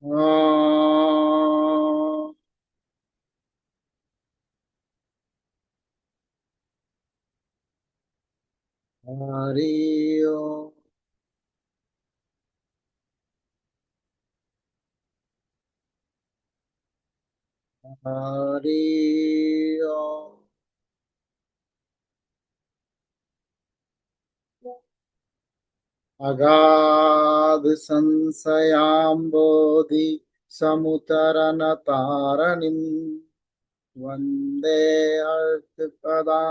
ॐ हरि ओम हरि ओम। अगाध संशयाम्बोधि समुतरनतारणिं वन्दे अर्कपदा।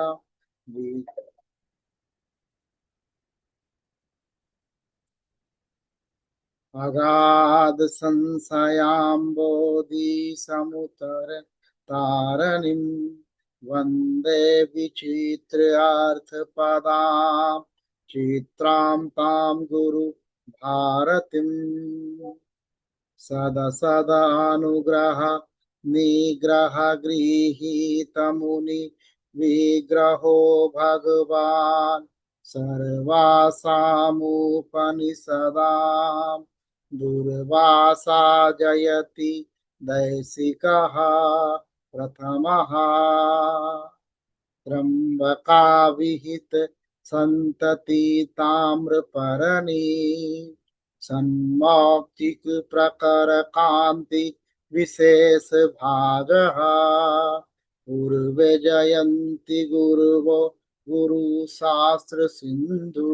अगाध संशयाम्बोधि समुतर तारणिं वन्दे विचित्र्यार्थपदां चित्रां तां गुरु भारतीम् सदसदानुग्रह निग्रह गृहीतमुनि विग्रहो भगवान् सर्वासामुपनिषदां दुर्वासा जयति दैसिकः प्रथमः त्र्यंबका विहित संतति ताम्रपर्णी सन्मौक्तिक प्रकर कांति विशेष भागः पूर्वे जयन्ति गुरुवो गुरु शास्त्र सिंधु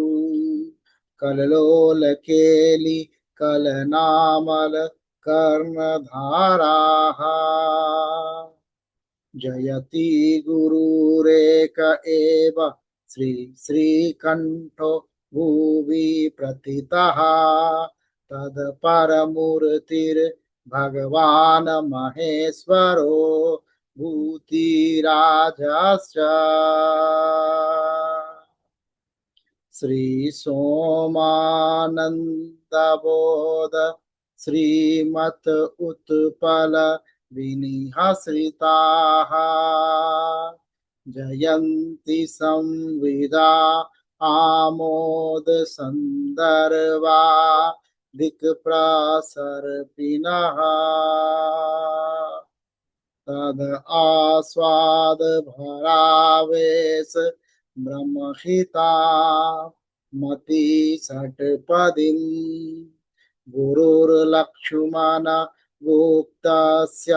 कल्लोल केलि कलनामल कर्णधाराः जयति गुरुरेक एव श्री श्रीकण्ठो भुवि प्रथितः तत्परमूर्तिर्भगवान् महेश्वरो भूतिराजश्च श्री सोमानंदबोध श्रीमत उत्पल विनिहश्रिताः जयन्ति संविदा आमोद संदर्भा दिक्प्रसर्पिणः तद आस्वाद भरावेश ब्रह्महिता मति षट्पदीं गुरुर्लक्ष्मण गुप्तस्य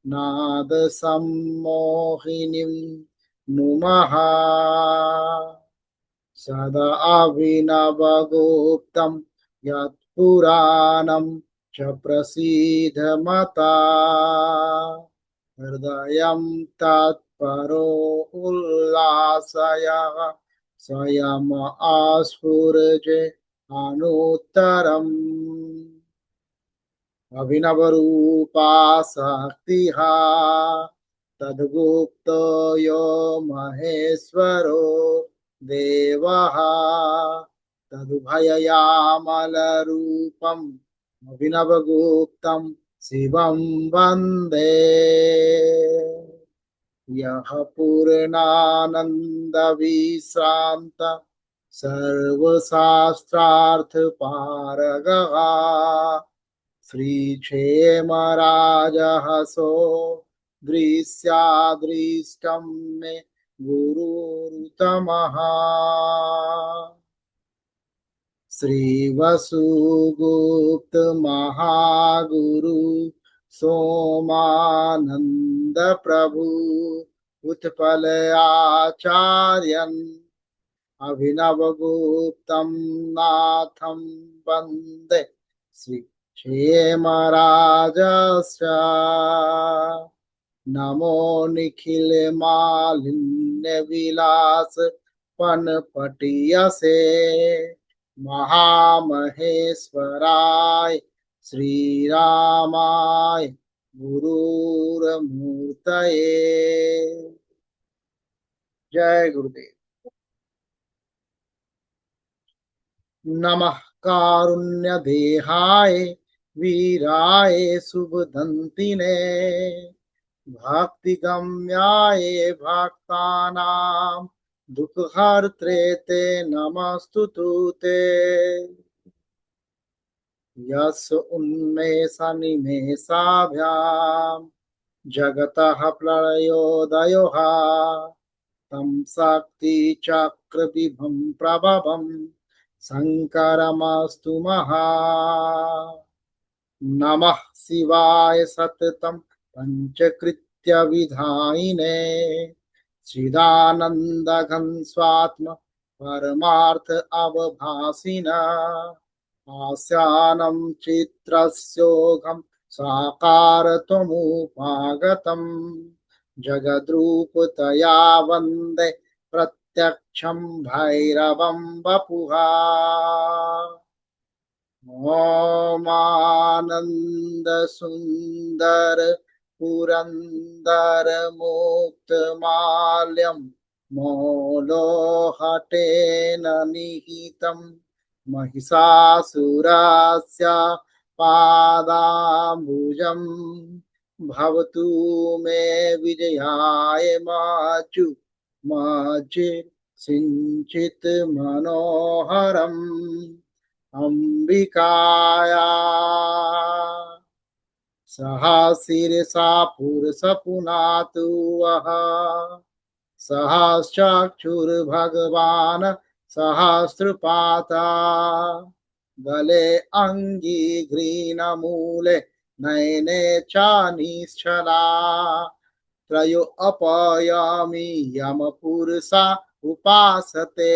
नाद सम्मोहिनीं नुमः सदा अभिनवगुप्तं यत्पुराणं च प्रसीदमता हृदयं तत्परो उल्लासयः स्वयम् आस्फुरजे अनुत्तरम् अभिनवरूपा शक्तिः तद्गुप्तो यो महेश्वरो देवः तदुभययामलरूपम् अभिनवगुप्तं शिवं वन्दे यः पूर्णानन्दविश्रान्त सर्वशास्त्रार्थपारगः श्रीक्षेमराजहसो दृश्यादृष्टं मे गुरुतमः श्रीवसुगुप्त महागुरु सोमानंद प्रभु उत्पल आचार्यन् अभिनवगुप्तं नाथं वन्दे श्री क्षेमराजस्य नमो निखिल मालिन्य विलास पनपटियसे महामहेश्वराय श्रीरामाय गुरुर्मूर्तये। जय गुरुदेव। नमः कारुण्य देहाय वीराय शुभदंतिने भक्ति गम्याय भक्तानां दुःखहर्त्रे ते नमस्तुते। यस् उन्मेष निमेषाभ्याम् जगतः प्रलयोदयोः तं शक्ति चक्र विभं प्रभवं शङ्करमस्तु महा नमः शिवाय सततं पंचकृत्य विधायिने चिदानन्दघन स्वात्म परमार्थ अवभासिना आस्यानं चित्रस्योघं साकारत्वमुपागतम् जगद्रूपतया वन्दे प्रत्यक्षं भैरवं वपुः ॐ आनन्द सुन्दर पुरन्दर मुक्तमाल्यं मौलोहटेन निहितं महिषासुरस्य पादाम्बुजं भवतु मे विजयाय माचु माचित् सिञ्चित् मनोहरम् अंबिकाया सह शीर्षा पुरुष पुनातु वः सहश्चक्षुर्भगवान् सहस्रपाता गले अंगी घ्रीणमूले नयने च निश्चला त्रयो अपयामि यमपुरुषा उपासते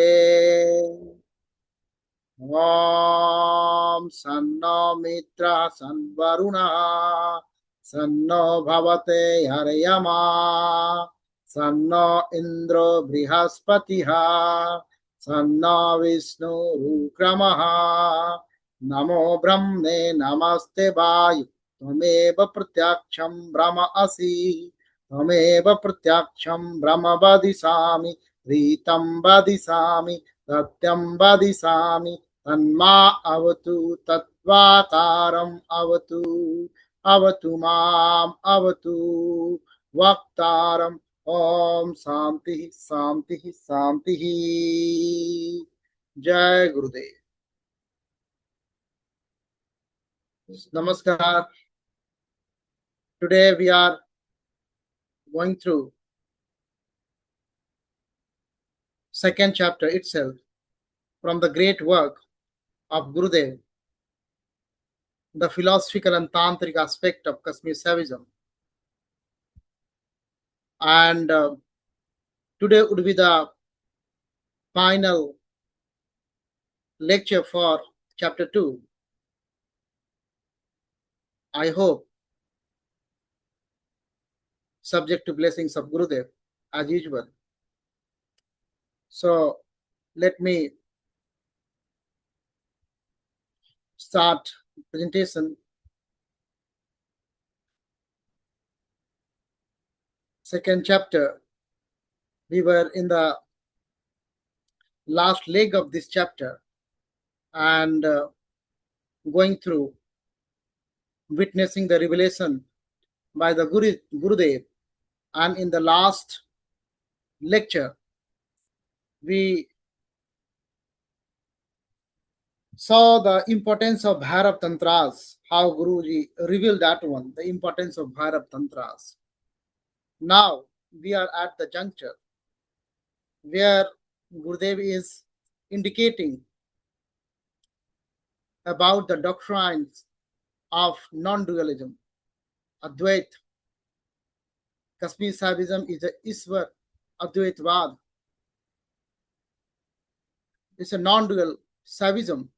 ॐ सन्नो मित्रः सन्वरुणः सन्नो भवते हर्यमा सन्नो इन्द्रो बृहस्पतिः सन्नो विष्णुरुक्रमः नमो ब्रह्मणे नमस्ते वायु त्वमेव प्रत्यक्षं ब्रह्म असि त्वमेव प्रत्यक्षं ब्रह्म वदिष्यामि रीतं वदिष्यामि सत्यं वदिष्यामि तन्मा अवतु तत्त्वाकारम् अवतु अवतु माम् अवतु वक्तारम् ओम शांति शांति शांति। जय गुरुदेव। Namaskar. Today we are going through second chapter itself from the great work of Gurudev, the philosophical and tantric aspect of Kasmir ShavismI. And today would be the final lecture for chapter 2. I hope, subject to blessings of Gurudev as usual. So let me start presentation. Second chapter. We were in the last leg of this chapter and going through witnessing the revelation by the Gurudev, and in the last lecture we saw the importance of Bhairav Tantras, how Guruji revealed that one, the importance of Bhairav Tantras. Now we are at the juncture where Gurudev is indicating about the doctrines of non-dualism, Advait. Kasmir ShavismI is a Iswar Advaitvad. It's a non-dual Shaivism.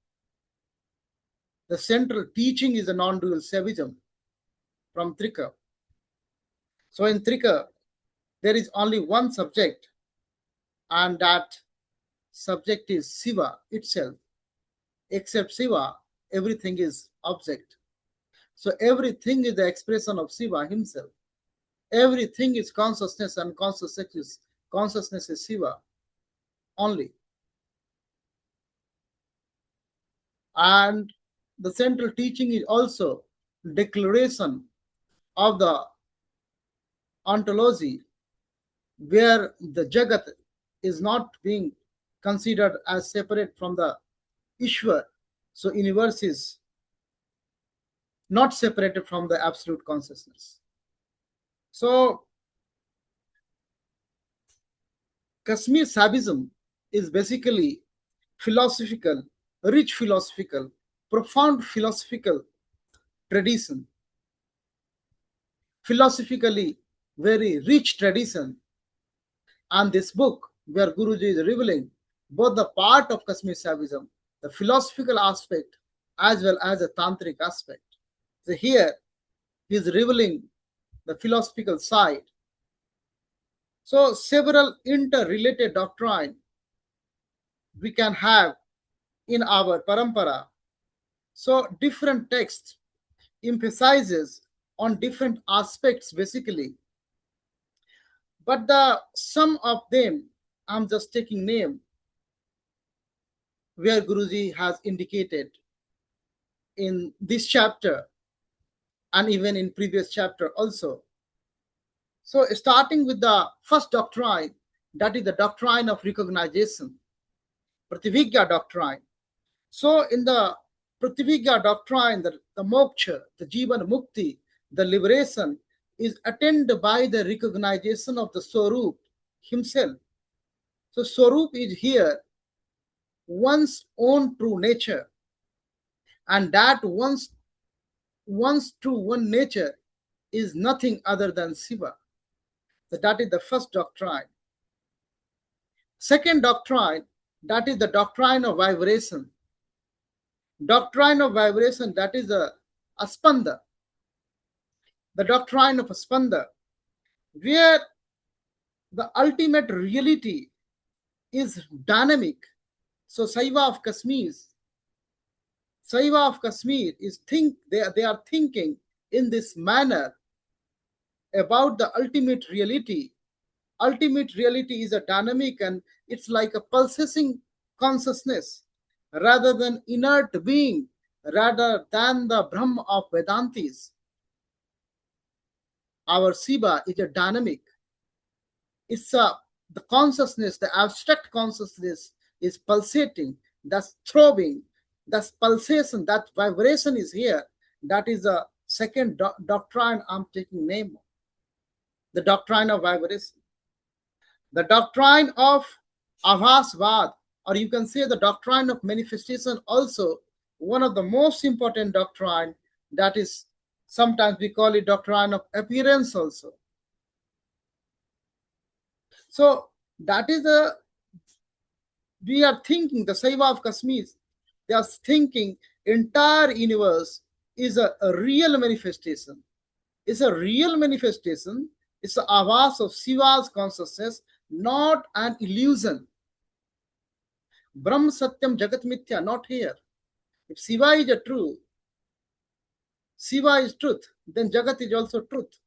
The central teaching is a non-dual Shaivism from Trika. So in Trika, there is only one subject, and that subject is Shiva itself. Except Shiva, everything is object. So everything is the expression of Shiva himself. Everything is consciousness, and consciousness is Shiva only. And the central teaching is also declaration of the ontology, where the Jagat is not being considered as separate from the Ishwar. So universe is not separated from the absolute consciousness. So Kashmir Shaivism is basically philosophical, rich philosophical, profound philosophical tradition, philosophically very rich tradition. And this book, where Guruji is revealing both the part of Kashmir Shaivism, the philosophical aspect, as well as the tantric aspect. So here he is revealing the philosophical side. So several interrelated doctrine we can have in our parampara. So different texts emphasizes on different aspects basically, but the some of them, I'm just taking name where Guruji has indicated in this chapter and even in previous chapter also. So starting with the first doctrine, that is the doctrine of recognition, Prativigya doctrine. So in the Prativigya doctrine, the moksha, the jivan mukti, the liberation is attained by the recognition of the Swarup himself. So Swarup is here one's own true nature, and that one's true one nature is nothing other than Shiva. So that is the first doctrine. Second doctrine, that is the doctrine of vibration. Doctrine of vibration, that is a Aspanda. The doctrine of Aspanda, where the ultimate reality is dynamic. So Shaiva of Kashmir is they are thinking in this manner about the ultimate reality. Ultimate reality is a dynamic, and it's like a pulsating consciousness rather than inert being, rather than the Brahma of Vedantis. Our Shiva is a dynamic. It's the consciousness, the abstract consciousness is pulsating, that's throbbing, that's pulsation, that vibration is here. That is the second doctrine I'm taking name of. The doctrine of vibration. The doctrine of Avasvad, or you can say the doctrine of manifestation, also one of the most important doctrine, that is sometimes we call it doctrine of appearance also. So that is we are thinking the Shaiva of Kashmir, they are thinking entire universe is a real manifestation. It's a real manifestation. It's the avas of Shiva's consciousness, not an illusion. Brahm Satyam Jagat Mithya, not here. If Shiva is a true, Shiva is truth, then Jagat is also truth.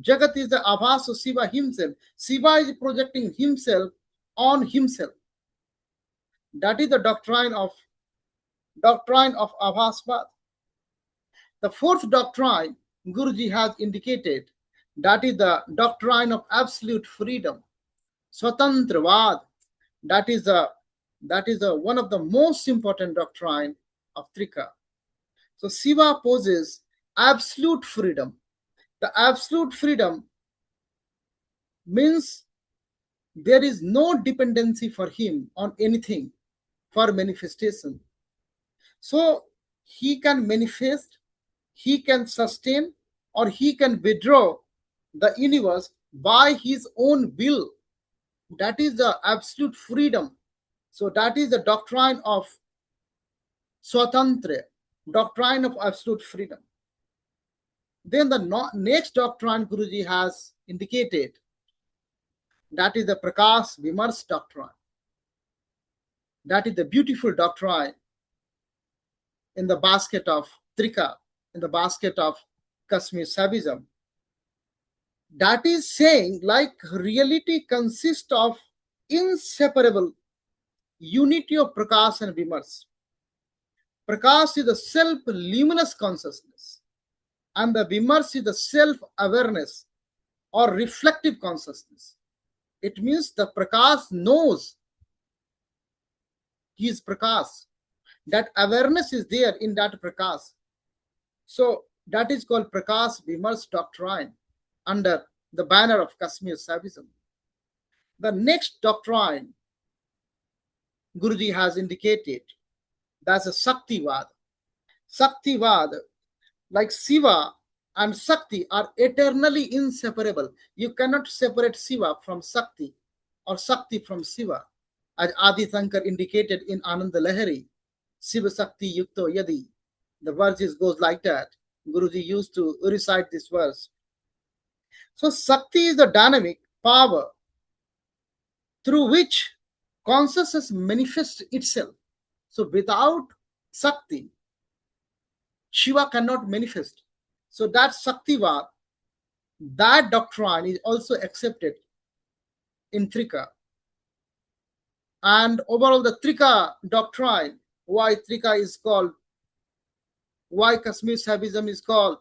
Jagat is the avas of Shiva himself. Shiva is projecting himself on himself. That is the doctrine of Avasvad. The fourth doctrine Guruji has indicated, that is the doctrine of absolute freedom, Swatantravād. That is one of the most important doctrine of Trika. So Shiva poses absolute freedom. The absolute freedom means there is no dependency for him on anything for manifestation. So he can manifest, he can sustain, or he can withdraw the universe by his own will. That is the absolute freedom. So that is the doctrine of Swatantra, doctrine of absolute freedom. Then the next doctrine Guruji has indicated, that is the Prakash Vimars doctrine. That is the beautiful doctrine in the basket of Trika, in the basket of Kashmir Shaivism. That is saying, like, reality consists of inseparable unity of Prakash and Vimars. Prakash is the self-luminous consciousness, and the Vimars is the self-awareness or reflective consciousness. It means the Prakash knows he is Prakash. That awareness is there in that Prakash. And the Vimars is the self-luminous consciousness. It means the Prakash knows he is Prakash. That awareness is there in that Prakash. And the Vimars is the self-awareness or reflective consciousness. It means the Prakash knows he is Prakash. So that is called Prakash Vimarsh doctrine under the banner of Kashmir Shaivism. The next doctrine Guruji has indicated, that's a Shaktivad. Shaktivad, like Shiva and Shakti, are eternally inseparable. You cannot separate Shiva from Shakti or Shakti from Shiva. As Adi Shankar indicated in Ananda Lahari, Shiva Shakti Yukto Yadi. The verse goes like that. Guruji used to recite this verse. So Shakti is the dynamic power through which consciousness manifests itself. So without Shakti, Shiva cannot manifest. So that Shaktivad, that doctrine is also accepted in Trika. And overall, the Trika doctrine, why Trika is called, why Kashmir Shaivism is called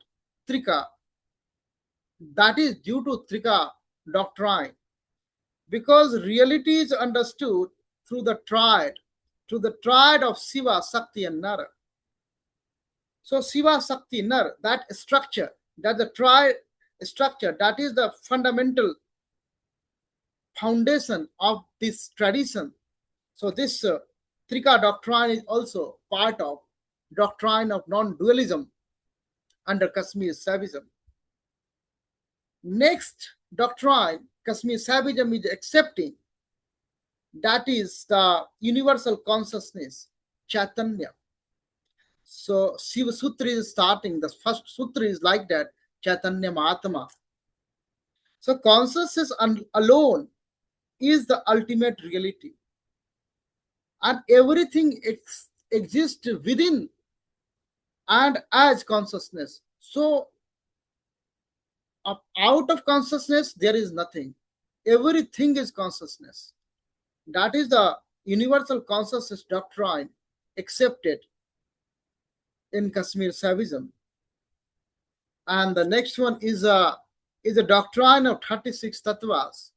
Trika, that is due to Trika doctrine. Because reality is understood through the triad of Shiva, Shakti, and Nara. So Shiva, Shakti, Nar, that structure, that the triad structure, that is the fundamental foundation of this tradition. So this Trika doctrine is also part of doctrine of non-dualism under Kashmir Shaivism. Next doctrine Kashmir Shaivism is accepting, that is the universal consciousness, Chaitanya. So Shiva Sutra is starting, the first sutra is like that, Chaitanya Mahatma. So consciousness alone is the ultimate reality. And everything exists within and as consciousness. So out of consciousness, there is nothing. Everything is consciousness. That is the universal consciousness doctrine accepted in Kashmir Shaivism. And the next one is a doctrine of 36 tattvas.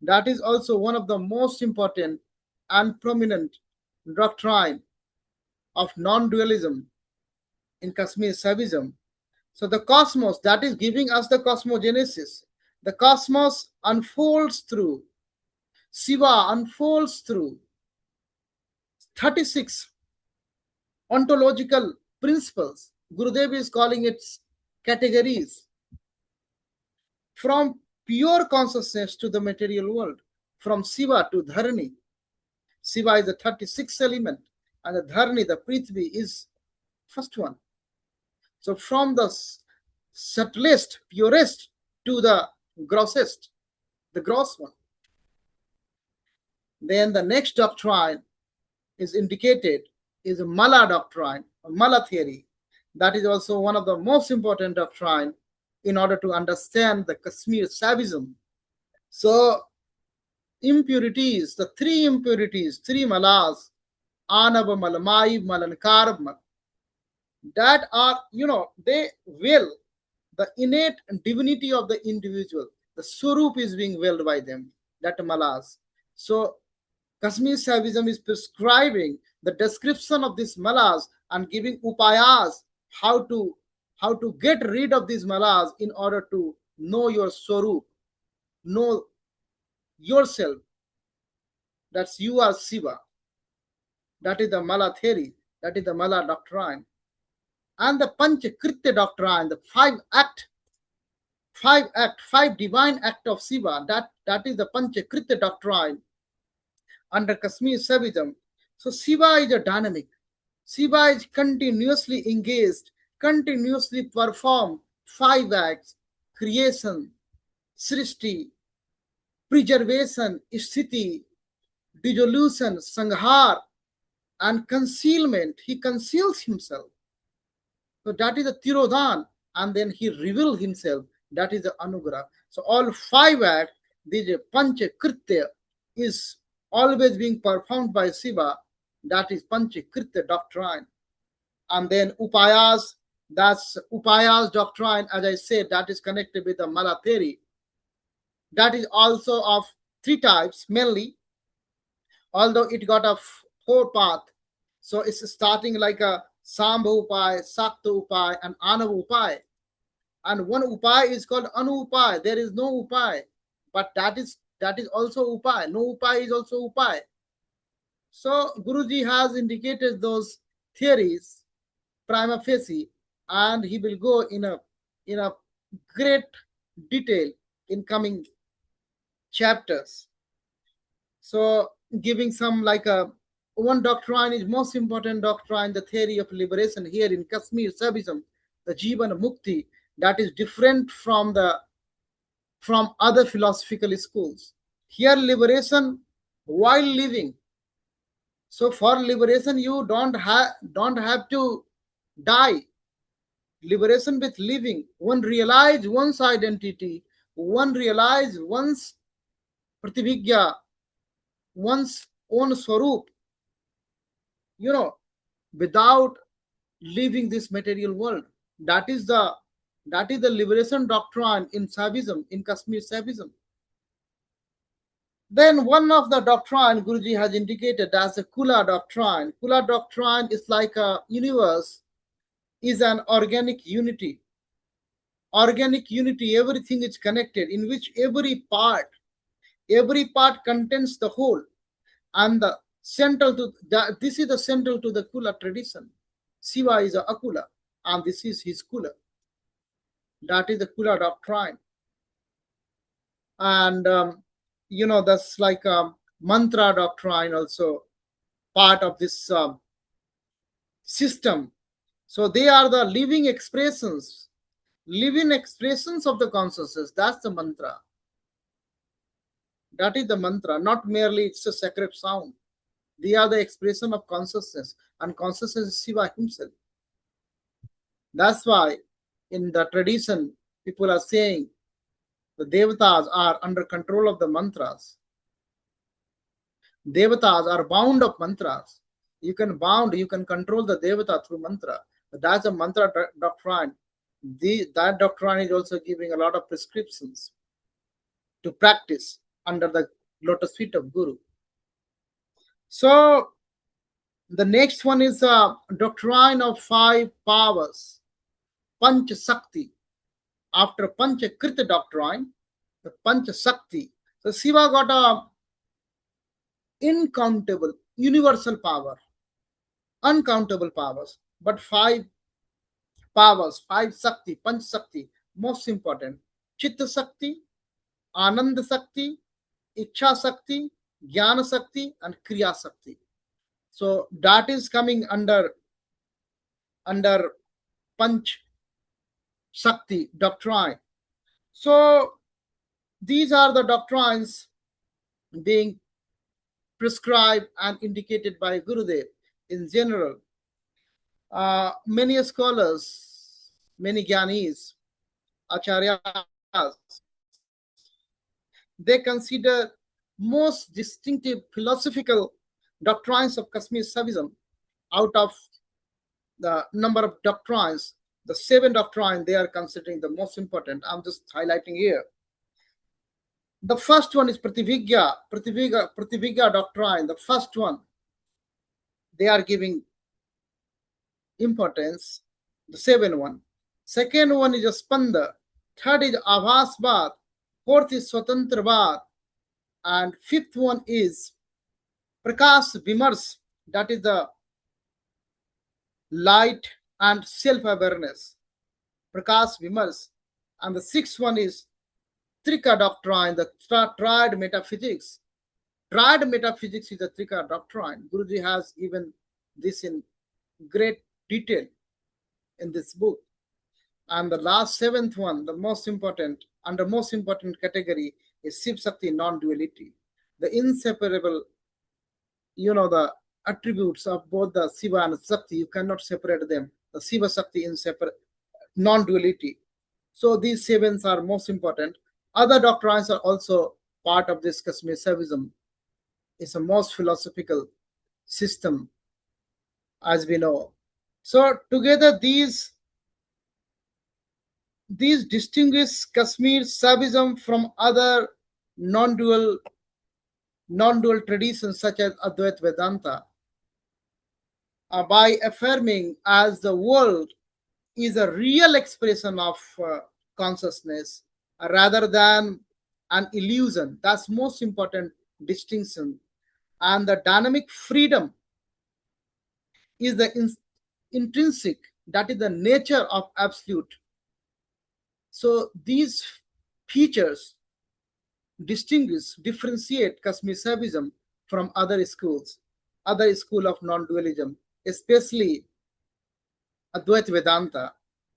That is also one of the most important and prominent doctrine of non-dualism in Kashmir Shaivism. So the cosmos, that is giving us the cosmogenesis. The cosmos unfolds through, Shiva unfolds through 36 ontological principles. Gurudev is calling it categories. From pure consciousness to the material world, from Shiva to Dharani. Shiva is the 36th element, and the Dharani, the Prithvi, is first one. So from the subtlest, purest to the grossest, the gross one. Then the next doctrine is indicated is a Mala doctrine, a Mala theory. That is also one of the most important doctrine in order to understand the Kashmir Shaivism. So impurities, the three impurities, three malas, Anava Malamai, Malankar, that are, they will the innate divinity of the individual. The Swarup is being willed by them, that malas. So Kashmir Shaivism is prescribing the description of these malas and giving upayas how to get rid of these malas in order to know your Swarup, know yourself. That's you are Shiva. That is the Mala theory. That is the Mala doctrine. And the Panchakritya doctrine, the five divine act of Shiva, that is the Panchakritya doctrine under Kashmir Shaivism. So Shiva is a dynamic. Shiva is continuously engaged, continuously perform 5 acts: creation, srishti, preservation, sthiti, dissolution, sanghar, and concealment. He conceals himself. So that is the Tirodhan, and then he reveals himself. That is the Anugrah. So all 5 acts, this Panchakritya is always being performed by Shiva. That is Panchakritya doctrine. And then Upayas, that's Upayas doctrine, as I said, that is connected with the Mala theory. That is also of 3 types mainly, although it got a 4 path. So it's starting like a Sambha Upay, Sakta Upay, and Anava Upay. And one Upay is called Anu Upay. There is no Upay, but that is also Upay. No Upay is also Upay. So Guruji has indicated those theories prima facie, and he will go in a great detail in coming chapters. So giving some like a one doctrine is most important doctrine, the theory of liberation here in Kasmir ShavismI, the Jivana Mukti, that is different from other philosophical schools. Here liberation while living. So for liberation you don't have to die. Liberation with living. One realize one's identity, one realize one's prativigya, one's own swarup, without leaving this material world. That is the liberation doctrine in ShavismI, in Kashmir ShavismI. Then one of the doctrine Guruji has indicated as a Kula doctrine. Kula doctrine is like a universe is an organic unity. Organic unity, everything is connected, in which every part contains the whole. And the central to that, this is the central to the Kula tradition. Shiva is a Akula, and this is his Kula. That is the Kula doctrine. And that's like a mantra doctrine, also part of this system. So they are the living expressions of the consciousness. That's the mantra. That is the mantra, not merely it's a sacred sound. They are the expression of consciousness, and consciousness is Shiva himself. That's why in the tradition, people are saying the devatas are under control of the mantras. Devatas are bound of mantras. You can control the devata through mantra. But that's a mantra doctrine. That doctrine is also giving a lot of prescriptions to practice under the lotus feet of Guru. So the next one is a doctrine of 5 powers, Panch Sakti. After Pancha Krita doctrine, the Pancha Sakti. So Shiva got a incountable, universal power, uncountable powers, but 5 powers, 5 Sakti, Panch Sakti, most important: Chitta Sakti, Ananda Sakti, Ichha Sakti, Jnana Sakti, and Kriya Sakti. So that is coming under Panch Sakti doctrine. So these are the doctrines being prescribed and indicated by Gurudev in general. Many scholars, many Gyanis, Acharyas, they consider most distinctive philosophical doctrines of Kashmir ShavismI. Out of the number of doctrines, the 7 doctrines they are considering the most important. I'm just highlighting here. The first one is Prativigya doctrine. The first one, they are giving importance, the 7th one. Second one is a Spanda. Third is Avasvad. Fourth is Swatantravad. And 5th one is Prakash Vimars. That is the light and self-awareness. Prakash Vimars. And the 6th one is Trika doctrine, the triad metaphysics. Triad metaphysics is the Trika doctrine. Guruji has given this in great detail in this book. And the last 7th one, the most important, under most important category is Shiv Shakti non-duality. The inseparable, the attributes of both the Shiva and Shakti, you cannot separate them. The Shiva Shakti inseparable, non-duality. So these 7s are most important. Other doctrines are also part of this Kashmir ShavismI. It's a most philosophical system, as we know. So together these distinguish Kashmir ShavismI from other non-dual traditions such as Advaita Vedanta. by affirming as the world is a real expression of consciousness rather than an illusion. That's most important distinction. And the dynamic freedom is the intrinsic, that is the nature of absolute. So these features differentiate Kashmir Shaivism from other schools, other school of non-dualism, especially Advaita Vedanta.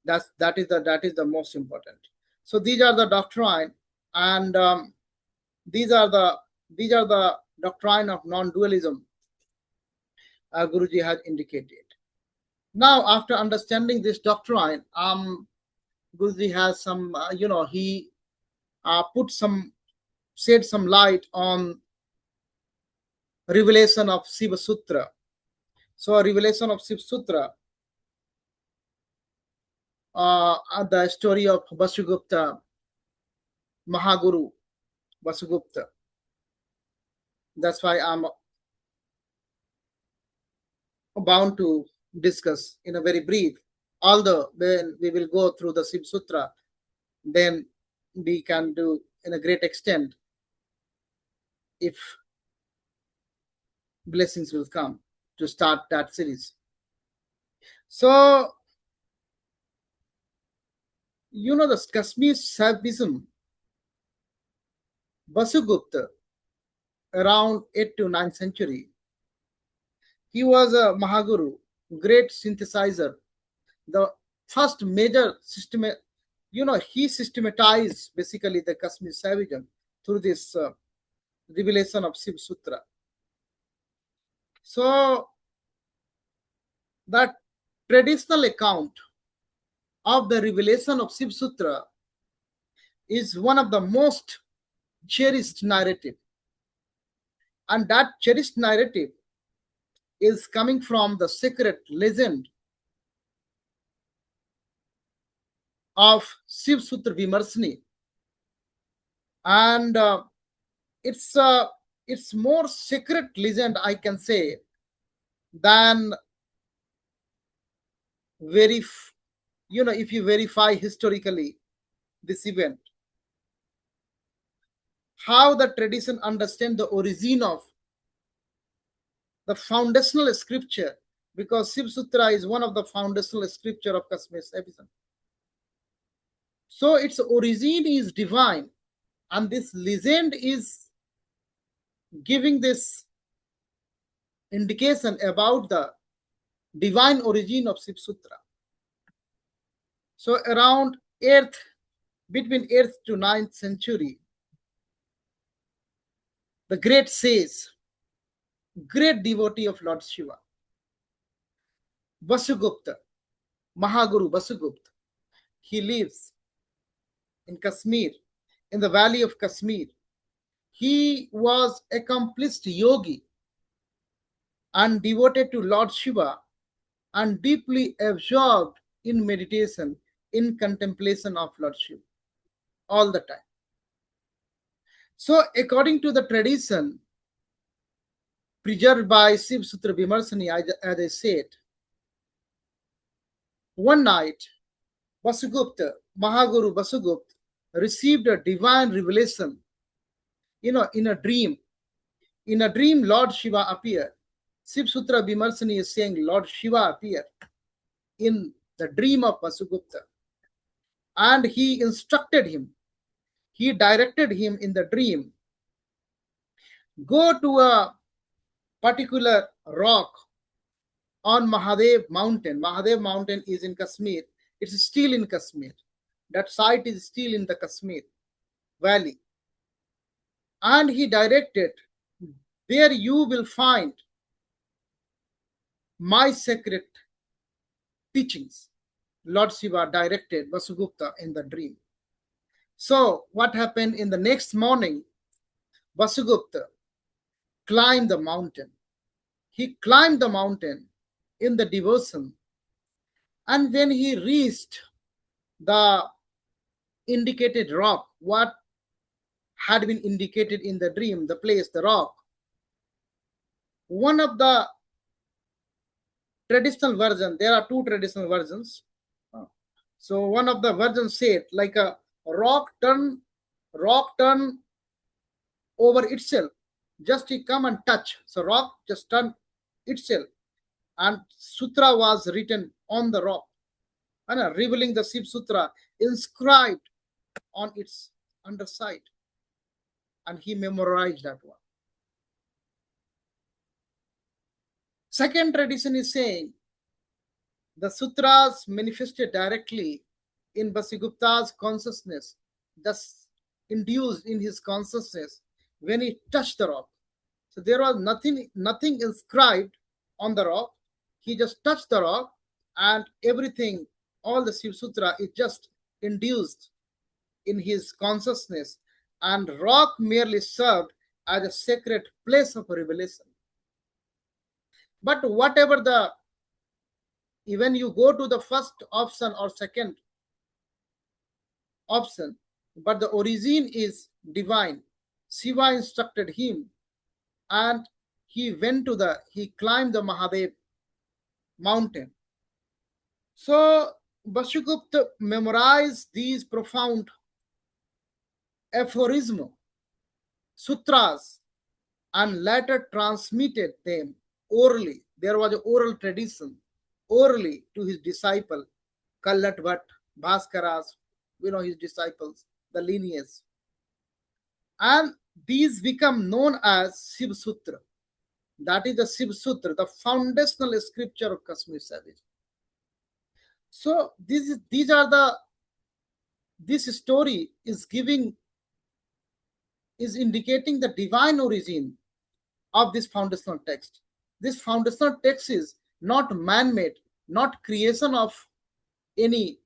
That is the most important. So these are the doctrine, and these are the doctrine of non-dualism Guruji has indicated. Now, after understanding this doctrine, Guruji has some, he shed some light on revelation of Shiva Sutra. So, a revelation of Shiva Sutra, the story of Vasugupta, Mahaguru Vasugupta. That's why I'm bound to discuss in a very brief. Although when we will go through the Shiva Sutra, then we can do in a great extent if blessings will come to start that series. So, the Kashmir Shaivism, Vasugupta, around 8th to 9th century, he was a Mahaguru, great synthesizer, the first major system. He systematized basically the Kashmir Shaivism through this revelation of Shiva Sutra. So that traditional account of the revelation of Shiva Sutra is one of the most cherished narrative, and that cherished narrative is coming from the sacred legend of Shiva Sutra Vimarsani, and it's more sacred legend, I can say, than if you verify historically this event, how the tradition understand the origin of the foundational scripture, because Shiva Sutra is one of the foundational scripture of Kashmir Shaivism. So its origin is divine, and this legend is giving this indication about the divine origin of Shiva Sutra. So around between 8th to 9th century, the great sage, great devotee of Lord Shiva, Vasugupta, Mahaguru Vasugupta, he lives in Kasmir, in the valley of Kasmir. He was accomplished yogi and devoted to Lord Shiva and deeply absorbed in meditation, in contemplation of Lord Shiva all the time. So according to the tradition preserved by Shiva Sutra Vimarsani, as I said, one night Vasugupta, Mahaguru Vasugupta, received a divine revelation, in a dream. In a dream, Lord Shiva appeared. Shiva Sutra Vimarsani is saying Lord Shiva appeared in the dream of Vasugupta, and he instructed him, he directed him in the dream, go to a particular rock on Mahadev mountain. Mahadev mountain is in Kashmir. It's still in Kashmir. That site is still in the Kashmir valley. And he directed, there you will find my sacred teachings. Lord Shiva directed Vasugupta in the dream. So what happened in the next morning? Vasugupta climbed the mountain. He climbed the mountain in the devotion. And when he reached the indicated rock, what had been indicated in the dream, the place, the rock, one of the traditional version, there are two traditional versions. So one of the versions said like a rock turn over itself. Just he come and touch. So rock just turn itself, and sutra was written on the rock, and revealing the Shiv Sutra inscribed on its underside, and he memorized that one. Second tradition is saying the sutras manifested directly in Vasigupta's consciousness, thus induced in his consciousness when he touched the rock. So there was nothing inscribed on the rock. He just touched the rock, and everything, all the Shiv Sutra is just induced in his consciousness, and rock merely served as a sacred place of revelation. But whatever the, even you go to the first option or second option, but the origin is divine. Shiva instructed him, and he climbed the Mahadev mountain. So Vasugupta memorized these profound aphorism sutras and later transmitted them orally. There was an oral tradition, orally, to his disciple Kallat Bhatt, Bhaskaras, his disciples, the lineage. And these become known as Shiv Sutra. That is the Shiv Sutra, the foundational scripture of Kashmir Shaivism. So this story is indicating the divine origin of this foundational text. This foundational text is not man-made, not creation of any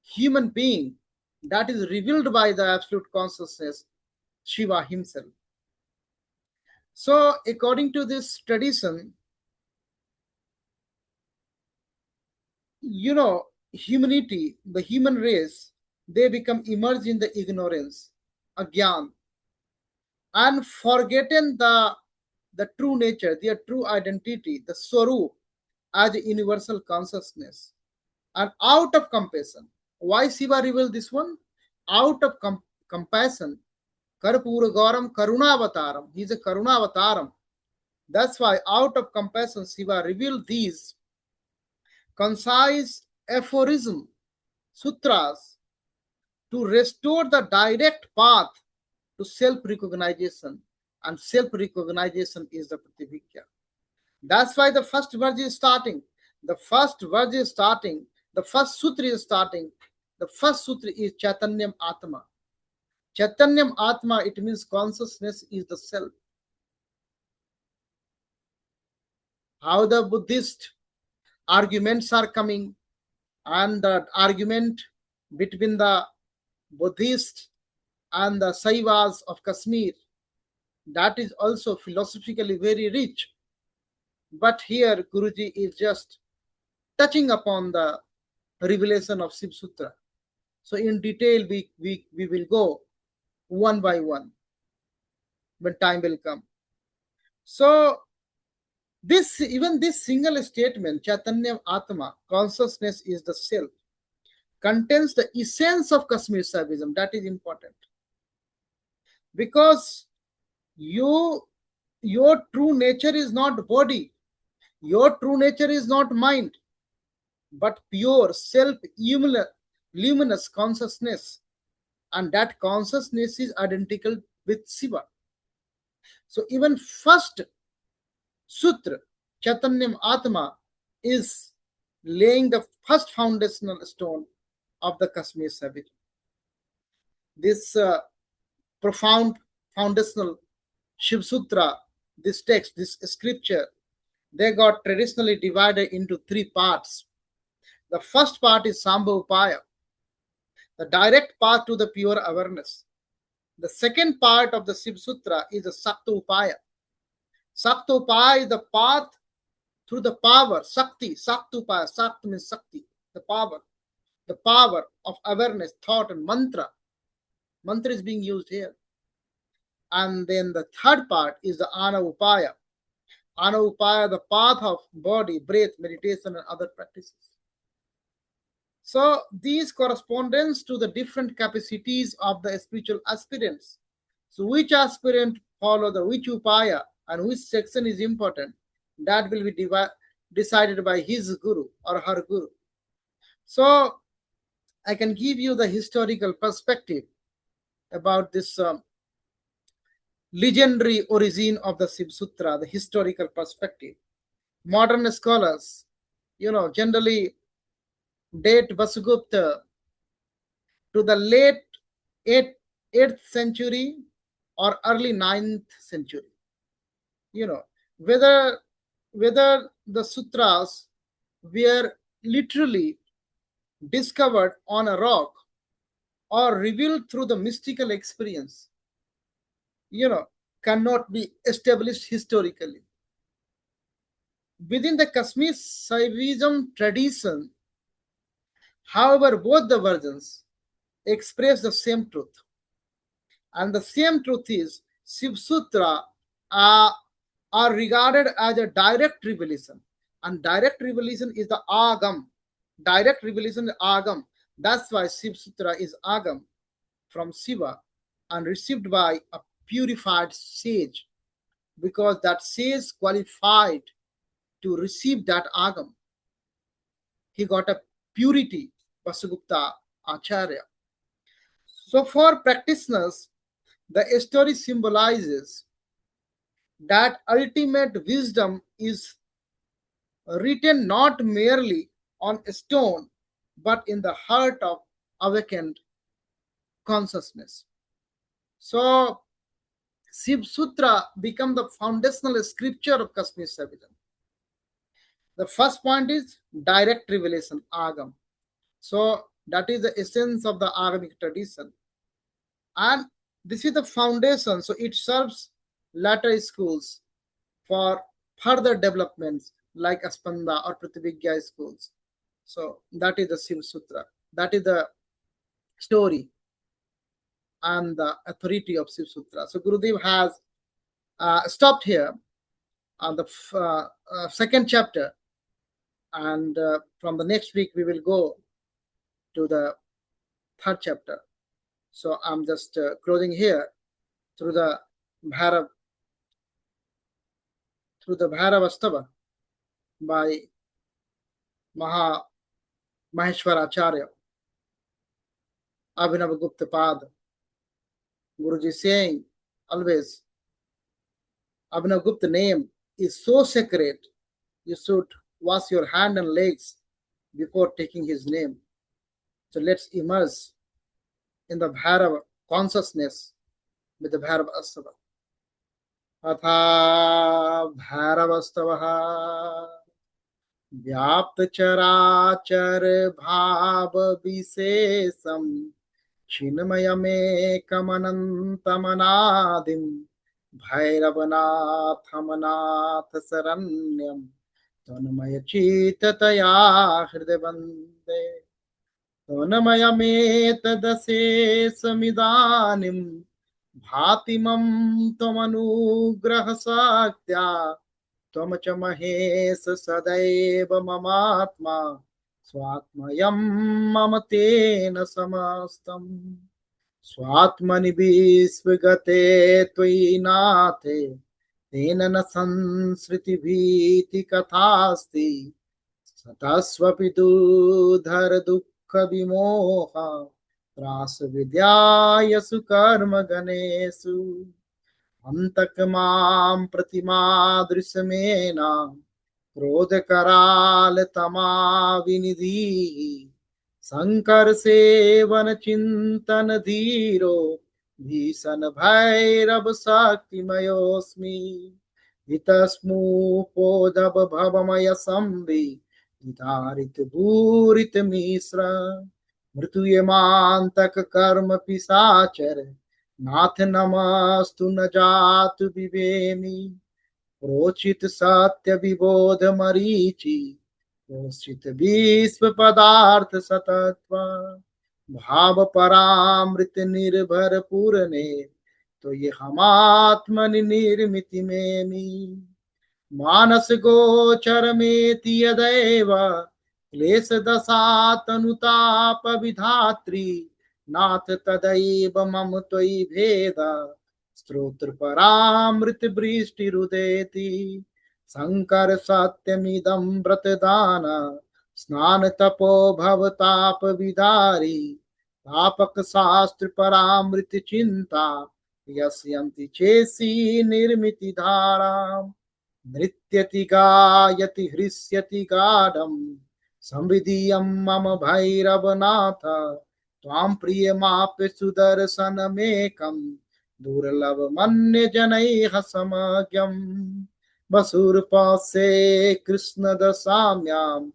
human being. That is revealed by the absolute consciousness, Shiva himself. So according to this tradition, humanity, the human race, they become immersed in the ignorance, agyan, and forgotten the true nature, their true identity, the swarup, as a universal consciousness. And out of compassion, why Shiva revealed this one? Out of compassion, Karpura Gauram Karunavataram. He is a Karunavataram. That's why out of compassion, Shiva revealed these concise aphorism sutras to restore the direct path to self-recognition, and self-recognition is the Prativijna. That's why the first verse is starting. The first sutra is starting. The first sutra is Chaitanyam Atma. Chaitanyam Atma, it means consciousness is the self. How the Buddhist arguments are coming, and the argument between the Buddhists and the Shaivas of Kashmir, that is also philosophically very rich. But here Guruji is just touching upon the revelation of Shiv Sutra. So in detail we will go one by one when time will come. So this single statement, Chaitanya Atma, consciousness is the self, contains the essence of Kashmir Shaivism. That is important, because your true nature is not body, your true nature is not mind, but pure self luminous consciousness, and that consciousness is identical with Shiva. So even first sutra, Chaitanyam Atma, is laying the first foundational stone of the Kashmir Shaivism. This profound foundational Shiv Sutra, this text, this scripture, they got traditionally divided into three parts. The first part is Sambha Upaya, the direct path to the pure awareness. The second part of the Shiv Sutra is the Sakta Upaya. Sakta Upaya is the path through the power, Sakti, Sakta Upaya. Sakta means Sakti, the power of awareness, thought, and mantra. Mantra is being used here. And then the third part is the Ana Upaya. Anupaya, the path of body, breath, meditation, and other practices. So these correspondence to the different capacities of the spiritual aspirants. So which aspirant follow the which upaya and which section is important, that will be decided by his guru or her guru. So I can give you the historical perspective about this legendary origin of the Shiv Sutra, the historical perspective. Modern scholars, generally date Vasugupta to the late 8th century or early 9th century. Whether the sutras were literally discovered on a rock or revealed through the mystical experience, cannot be established historically. Within the Kashmir Shaivism tradition, however, both the versions express the same truth. And the same truth is Shiv Sutra are regarded as a direct revelation. And direct revelation is the Agam. Direct revelation is Agam. That's why Shiv Sutra is Agam from Shiva and received by a purified sage, because that sage qualified to receive that Agam. He got a purity, Vasugupta Acharya. So for practitioners, the story symbolizes that ultimate wisdom is written not merely on a stone, but in the heart of awakened consciousness. So Shiv Sutra become the foundational scripture of Kashmir Shaivism. The first point is direct revelation, Agam. So that is the essence of the Agamic tradition. And this is the foundation. So it serves latter schools for further developments like Aspanda or Prativigya schools. So that is the Shiv Sutra. That is the story and the authority of Shiv Sutra. So Gurudev has stopped here on the second chapter, and from the next week we will go to the third chapter. So I'm just closing here through the Bhairavastava by Maheshwar Acharya, Abhinav Gupta Pad. Guruji saying always, Abhinav Gupta name is so sacred, you should wash your hand and legs before taking his name. So let's immerse in the Bhairava consciousness with the Bhairava Astava. Atha Bhairavastava व्याप्त चराचर भाव विशेषम छिन्मयमेकमनन्तमनादिं भैरवनाथमनाथ शरण्यं तन्मयचित्ततया हृदय वन्दे तन्मयमेतदशेषमिदानीं भाति मम त्वमनुग्रहशक्त्या त्वं च महेश सदैव ममात्मा स्वात्मयं मम तेन समस्तम् स्वात्मनि विश्वगते त्वयि नाथे तेन न संसृतिभीति कथास्ति सतस्वपि दुधर दुःख विमोह त्रास विद्यायसु कर्म गणेषु अंतक मां प्रतिमादृशमेना क्रोध कराल तमा विनिधि शंकर सेवन चिंतन धीरो भीषण भैरव शक्तिमयोस्मि हितस्मूपोदभ भवमय संवि विदारित भूरित मिश्र मृत्युयमांतक कर्म पिशाचर नाथ नमस्तु न जातु विवेमि प्रोचित सत्य विबोध मरीचि प्रोचित विश्व पदार्थ सतत्व भाव परामृत निर्भर पूरने तो ये हम आत्मनि निर्मिति में मानस गोचरमेति यदैव क्लेश दशातनुताप विधात्री नाथ तदैव मम त्वयि भेद स्तोत्र परामृत वृष्टिरुदेति शंकर सत्यमिदं व्रतदान स्नान तपो भवताप विदारी तापक शास्त्र परामृत चिंता यस्यन्ति चेसी निर्मिति धाराम् नृत्यति गायति हृष्यति गाढम् संविदीयं मम भैरवनाथ त्वां प्रियमाप्य सुदर्शनमेकं दुर्लभमन्यजनैः समज्ञम् वसुर्पार्श्वे कृष्णदशाम्याम्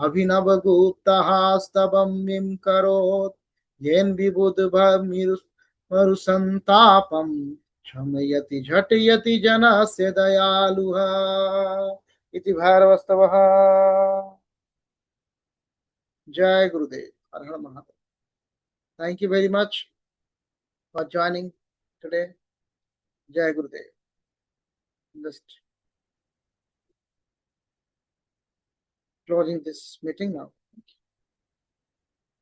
अभिनवगुप्तः स्तवं करोत् येन विबुधमरुसन्तापम् क्षमयति झटयति जनस्य दयालुः इति भैरवस्तवः। जय गुरुदेव। हर हर Mahadev. Thank you very much for joining today. Jai Gurudev. Just closing this meeting now.